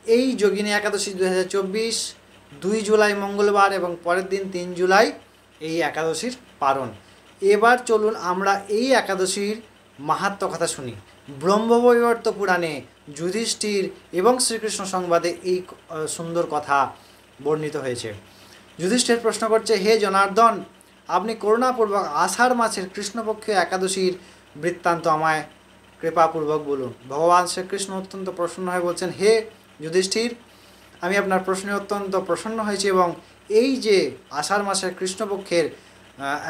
এই যোগিনী একাদশী 2024 2 জুলাই মঙ্গলবার এবং পরের দিন 3 জুলাই এই একাদশীর পারণ। এবার চলুন আমরা এই একাদশীর মাহাত্ম্য কথা শুনি। ব্রহ্মবৈবর্ত পুরাণে যুধিষ্ঠির এবং শ্রীকৃষ্ণ সংবাদে এই সুন্দর কথা বর্ণিত হয়েছে। যুধিষ্ঠির প্রশ্ন করছে, হে জনার্দন, আপনি করুণাপূর্বক আষাঢ় মাসের কৃষ্ণপক্ষীয় একাদশীর বৃত্তান্ত আমায় কৃপাপূর্বক বলুন। ভগবান শ্রীকৃষ্ণ অত্যন্ত প্রসন্ন হয়ে বলছেন, হে যুধিষ্ঠির, আমি আপনার প্রশ্নে অত্যন্ত প্রসন্ন হয়েছি এবং এই যে আষাঢ় মাসের কৃষ্ণপক্ষের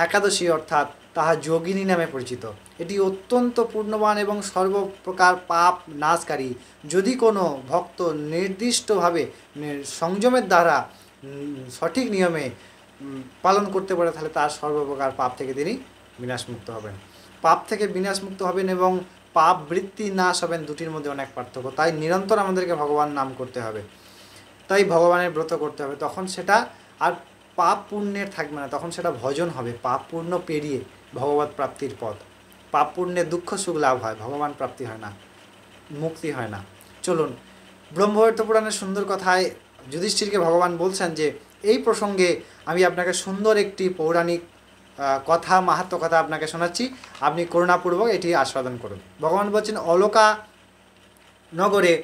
একাদশী অর্থাৎ তাহা যোগিনী নামে পরিচিত, এটি অত্যন্ত পূর্ণবান এবং সর্বপ্রকার পাপ নাশকারী। যদি কোনো ভক্ত নির্দিষ্টভাবে সংযমের দ্বারা সঠিক নিয়মে পালন করতে পারে তাহলে তার সর্বপ্রকার পাপ থেকে তিনি বিনাশমুক্ত হবেন। পাপ থেকে বিনাশমুক্ত হবেন এবং পাপ বৃত্তি নাশ হবেন, দুটির মধ্যে অনেক পার্থক্য। তাই নিরন্তর আমাদেরকে ভগবান নাম করতে হবে, তাই ভগবানের ব্রত করতে হবে। তখন সেটা আর পাপ পুণ্যের থাকবে না, তখন সেটা ভজন হবে। পাপ পুণ্য পেরিয়ে ভগবত প্রাপ্তির পথ। পাপ পুণ্যে দুঃখ সুখ লাভ হয়, ভগবান প্রাপ্তি হয় না, মুক্তি হয় না। চলুন, ব্রহ্মবৈবর্ত পুরাণের সুন্দর কথায় যুধিষ্ঠিরকে ভগবান বলছেন যে এই প্রসঙ্গে আমি আপনাকে সুন্দর একটি পৌরাণিক কথা, মাহাত্ম্য কথা আপনাকে শোনাচ্ছি, আপনি করুণাপূর্বক এটি আস্বাদন করুন। ভগবান বলছেন, অলকা নগরে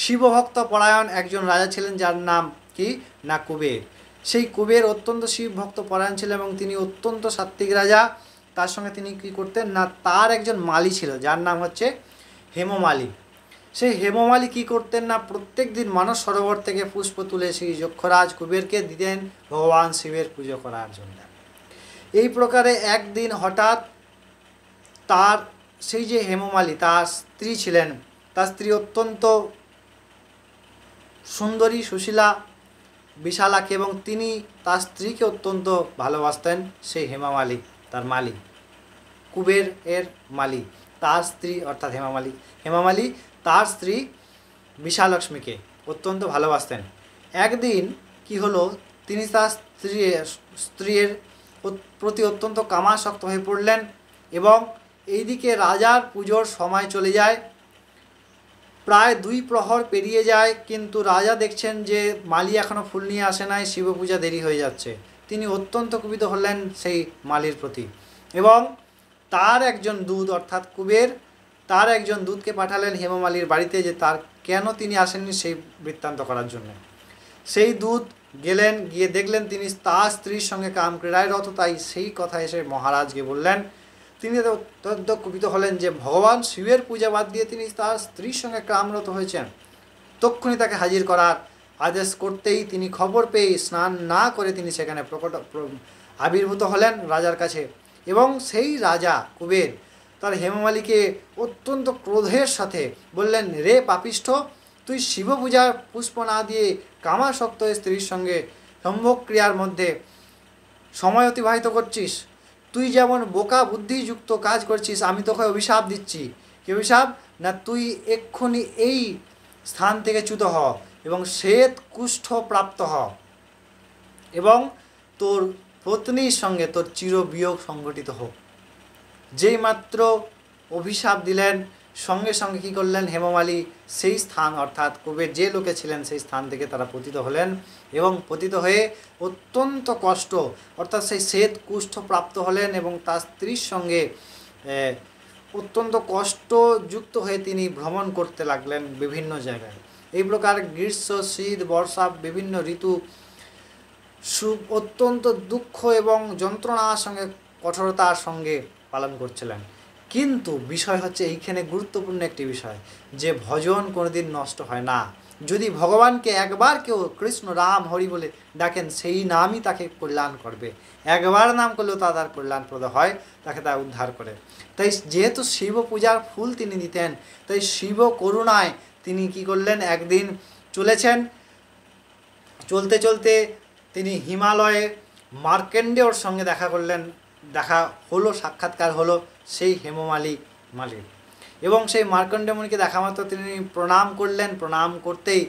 শিবভক্ত পরায়ণ একজন রাজা ছিলেন, যার নাম কি না কুবের। সেই কুবের অত্যন্ত শিবভক্ত পরায়ণ ছিলেন এবং তিনি অত্যন্ত সাত্ত্বিক রাজা। তার সঙ্গে তিনি কী করতেন না, তার একজন মালি ছিল যার নাম হচ্ছে হেমমালি। সেই হেমমালি কী করতেন না, প্রত্যেক দিন মানস সরোবর থেকে পুষ্প তুলে সেই যক্ষরাজ কুবেরকে দিতেন ভগবান শিবের পুজো করার জন্য। এই প্রকারে একদিন হঠাৎ তার সেই যে হেমমালি তার স্ত্রী ছিলেন, তার স্ত্রী অত্যন্ত সুন্দরী সুশীলা বিশালাকে, এবং তিনি তার স্ত্রীকে অত্যন্ত ভালোবাসতেন। সেই হেমমালি, তার মালি, কুবের এর মালি, তার স্ত্রী অর্থাৎ হেমমালি তার স্ত্রী বিশালক্ষ্মীকে অত্যন্ত ভালোবাসতেন। একদিন কি হলো, তিনি তার স্ত্রীর প্রতি অত্যন্ত কামাসক্ত হয়ে পড়লেন এবং এইদিকে রাজার পুজোর সময় চলে যায়। প্রায় 2 প্রহর পেরিয়ে যায়, কিন্তু রাজা দেখছেন যে মালি এখনও ফুল নিয়ে আসে নাই, শিব পূজা দেরি হয়ে যাচ্ছে। তিনি অত্যন্ত কুপিত হলেন সেই মালির প্রতি এবং তার একজন দূত অর্থাৎ কুবের তার একজন দূতকে পাঠালেন হেমমালির বাড়িতে, যে তার কেন তিনি আসেননি সেই বৃত্তান্ত করার জন্য। সেই দূত গেলেন, গিয়ে দেখলেন তিনি তার স্ত্রীর সঙ্গে কাম ক্রীড়ায় রত। তাই সেই কথা এসে মহারাজকে বললেন। তিনি অত্যন্ত কুপিত হলেন যে ভগবান শিবের পূজা বাদ দিয়ে তিনি তার স্ত্রীর সঙ্গে কামরত হয়েছেন। তক্ষুনি তাকে হাজির করার আদেশ করতেই তিনি খবর পেয়ে স্নান না করে তিনি সেখানে আবির্ভূত হলেন রাজার কাছে। এবং সেই রাজা কুবের তার হেমমালিকে অত্যন্ত ক্রোধের সাথে বললেন, রে পাপিষ্ঠ, তুই শিব পূজার পুষ্প না দিয়ে কামাসক্ত স্ত্রীর সঙ্গে সম্ভোগ ক্রিয়ার মধ্যে সময় অতিবাহিত করছিস। তুই যেমন বোকা বুদ্ধিযুক্ত কাজ করছিস, আমি তোকে অভিশাপ দিচ্ছি। কি অভিশাপ না, তুই এক্ষুনি এই স্থান থেকে চ্যুত হ এবং শ্বেত কুষ্ঠ প্রাপ্ত হ এবং তোর পত্নীর সঙ্গে তোর চিরবিয়োগ সংঘটিত হোক। যেই মাত্র অভিশাপ দিলেন, সঙ্গে সঙ্গে কী করলেন, হেমমালি সেই স্থান অর্থাৎ কুবের যে লোকে ছিলেন সেই স্থান থেকে তারা পতিত হলেন এবং পতিত হয়ে অত্যন্ত কষ্ট অর্থাৎ সেই শ্বেত কুষ্ঠ প্রাপ্ত হলেন এবং তার স্ত্রীর সঙ্গে অত্যন্ত কষ্টযুক্ত হয়ে তিনি ভ্রমণ করতে লাগলেন বিভিন্ন জায়গায়। এই প্রকার গ্রীষ্ম, শীত, বর্ষা বিভিন্ন ঋতু অত্যন্ত দুঃখ এবং যন্ত্রণার সঙ্গে কঠোরতার সঙ্গে পালন করছিলেন। কিন্তু বিষয় হচ্ছে এইখানে গুরুত্বপূর্ণ একটি বিষয়, যে ভজন কোনোদিন নষ্ট হয় না। যদি ভগবানকে একবার কেউ কৃষ্ণ রাম হরি বলে ডাকেন, সেই নামই তাকে কল্যাণ করবে। একবার নাম করলেও তার কল্যাণপ্রদ হয়, তাকে তা উদ্ধার করে। তাই যেহেতু শিব পূজার ফুল তিনি দিতেন, তাই শিব করুণায় তিনি কি করলেন, একদিন চলেছেন, চলতে চলতে তিনি হিমালয়ে মার্কেন্ডেয়র সঙ্গে দেখা হলো, সাক্ষাৎকার হলো সেই হেমমালির। এবং সেই মার্কণ্ডেয় মুনিকে দেখা মাত্র তিনি প্রণাম করলেন। প্রণাম করতেই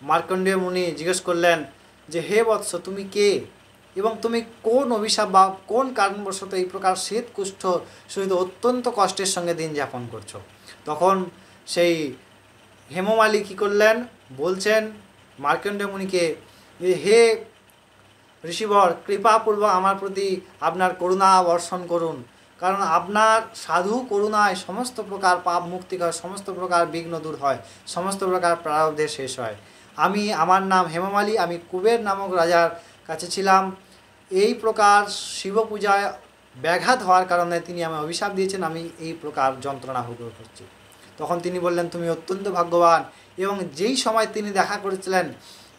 মার্কণ্ডেয় মুনি জিজ্ঞেস করলেন যে, হে বৎস, তুমি কে এবং তুমি কোন অভিশাপ বা কোন কারণবশত এই প্রকার শ্বেত কুষ্ঠ সহিত অত্যন্ত কষ্টের সঙ্গে দিন যাপন করছো। তখন সেই হেমমালি কী করলেন, বলছেন মার্কণ্ডেয় মুনিকে যে হে ঋষিবর, কৃপাপূর্বক আমার প্রতি আপনার করুণা বর্ষণ করুন, কারণ আপনার সাধু করুণায় সমস্ত প্রকার পাপ মুক্তি হয়, সমস্ত প্রকার বিঘ্ন দূর হয়, সমস্ত প্রকার প্রারব্ধের শেষ হয়। আমার নাম হেমমালী, আমি কুবের নামক রাজার কাছে ছিলাম। এই প্রকার শিব পূজায় ব্যাঘাত হওয়ার কারণে তিনি আমায় অভিশাপ দিয়েছেন, আমি এই প্রকার যন্ত্রণা ভোগ করছি। তখন তিনি বললেন, তুমি অত্যন্ত ভাগ্যবান। এবং যেই সময় তিনি দেখা করেছিলেন,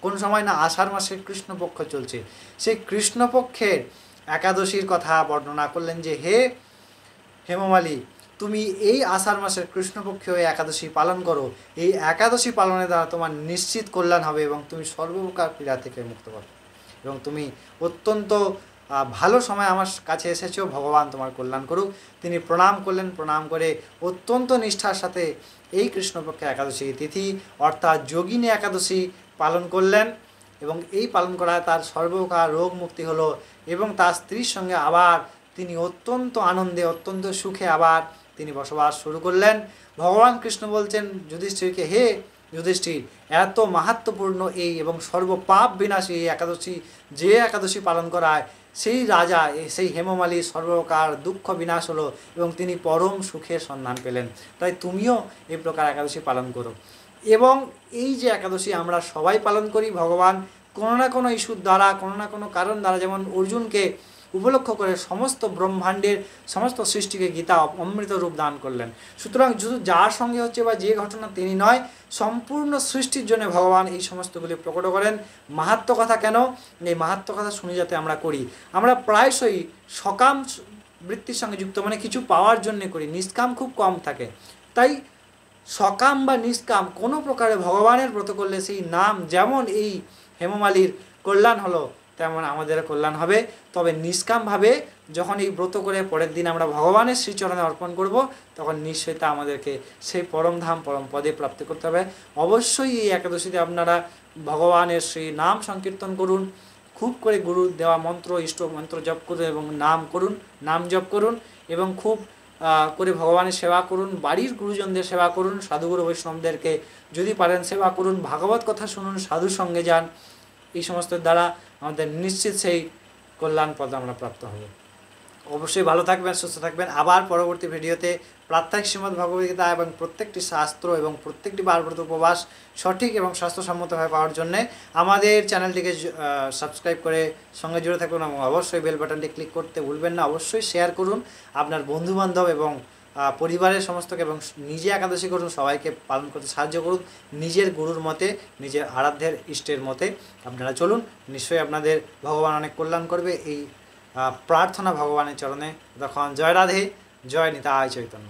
কোন সময় না, আষাঢ় মাসের কৃষ্ণপক্ষ চলছে, সেই কৃষ্ণপক্ষের একাদশীর কথা বর্ণনা করলেন যে হে হেমমালী, তুমি এই আষাঢ় মাসের কৃষ্ণপক্ষে ওই একাদশী পালন করো। এই একাদশী পালনের দ্বারা তোমার নিশ্চিত কল্যাণ হবে এবং তুমি সর্বপ্রকার পীড়া থেকে মুক্ত পাবে, এবং তুমি অত্যন্ত ভালো সময় আমার কাছে এসেছো, ভগবান তোমার কল্যাণ করুক। তিনি প্রণাম করলেন, প্রণাম করে অত্যন্ত নিষ্ঠার সাথে এই কৃষ্ণপক্ষে একাদশী তিথি অর্থাৎ যোগিনী একাদশী পালন করলেন, এবং এই পালন করায় তার সর্বপ্রকার রোগ মুক্তি হলো, এবং তার স্ত্রীর সঙ্গে আবার তিনি অত্যন্ত আনন্দে, অত্যন্ত সুখে আবার তিনি বসবাস শুরু করলেন। ভগবান কৃষ্ণ বলছেন যুধিষ্ঠিরকে, হে যুধিষ্ঠির, এত মাহাত্ম্যপূর্ণ এই এবং সর্বপাপ বিনাশী এই একাদশী, যে একাদশী পালন করায় সেই রাজা, সেই হেমমালী সর্বপ্রকার দুঃখ বিনাশ হলো এবং তিনি পরম সুখের সন্ধান পেলেন। তাই তুমিও এই প্রকার একাদশী পালন করো। এবং এই যে একাদশী আমরা সবাই পালন করি, ভগবান কোনো না কোনো ইস্যুর দ্বারা, কোনো না কোনো কারণ দ্বারা, যেমন অর্জুনকে উপলক্ষ করে সমস্ত ব্রহ্মাণ্ডের সমস্ত সৃষ্টিকে গীতা অমৃত রূপ দান করলেন। সুতরাং শুধু যার সঙ্গে হচ্ছে বা যে ঘটনা তিনি নয়, সম্পূর্ণ সৃষ্টির জন্য ভগবান এই সমস্তগুলি প্রকট করেন। মাহাত্ম্য কথা কেন? এই মাহাত্ম্য কথা শুনে যাতে আমরা করি। আমরা প্রায়শই সকাম বৃত্তির সঙ্গে যুক্ত, মানে কিছু পাওয়ার জন্য করি, নিষ্কাম খুব কম থাকে। তাই সকাম বা নিষ্কাম কোনো প্রকারে ভগবানের ব্রত করলে সেই নাম, যেমন এই হেমমালীর কল্যাণ হলো তেমন আমাদের কল্যাণ হবে। তবে নিষ্কামভাবে যখন এই ব্রত করে পরের দিন আমরা ভগবানের শ্রীচরণে অর্পণ করব, তখন নিশ্চয়ই তা আমাদেরকে সেই পরমধাম পরম পদে প্রাপ্তি করতে হবে। অবশ্যই এই একাদশীতে আপনারা ভগবানের শ্রী নাম সংকীর্তন করুন, খুব করে গুরু দেওয়া মন্ত্র, ইষ্ট মন্ত্র জপ করুন এবং নাম জপ করুন, এবং খুব করে ভগবানের সেবা করুন, বাড়ির গুরুজনদের সেবা করুন, সাধুগুরু বৈষ্ণবদেরকে যদি পারেন সেবা করুন, ভাগবত কথা শুনুন, সাধুর সঙ্গে যান। এই সমস্ত দ্বারা আমাদের নিশ্চিত সেই কল্যাণ পদ আমরা প্রাপ্ত হব। অবশ্যই ভালো থাকবেন, সুস্থ থাকবেন। আবার পরবর্তী ভিডিওতে প্রাত্যহিক শ্রীমদ্ ভগবদ্গীতা এবং প্রত্যেকটি শাস্ত্র এবং প্রত্যেকটি বারব্রত উপবাস সঠিক এবং স্বাস্থ্যসম্মতভাবে পাওয়ার জন্য আমাদের চ্যানেলটিকে সাবস্ক্রাইব করে সঙ্গে জুড়ে থাকুন, এবং অবশ্যই বেল বাটনটি ক্লিক করতে ভুলবেন না। অবশ্যই শেয়ার করুন আপনার বন্ধুবান্ধব এবং পরিবারের সমস্তকে, এবং নিজে একাদশী করুন, সবাইকে পালন করতে সাহায্য করুন। নিজের গুরুর মতে, নিজের আরাধ্যের ইষ্টের মতে আপনারা চলুন। নিশ্চয়ই আপনাদের ভগবান অনেক কল্যাণ করবে। এই প্রার্থনা ভগবানের চরণে। তখন জয় রাধে, জয় নিতাই চৈতন্য।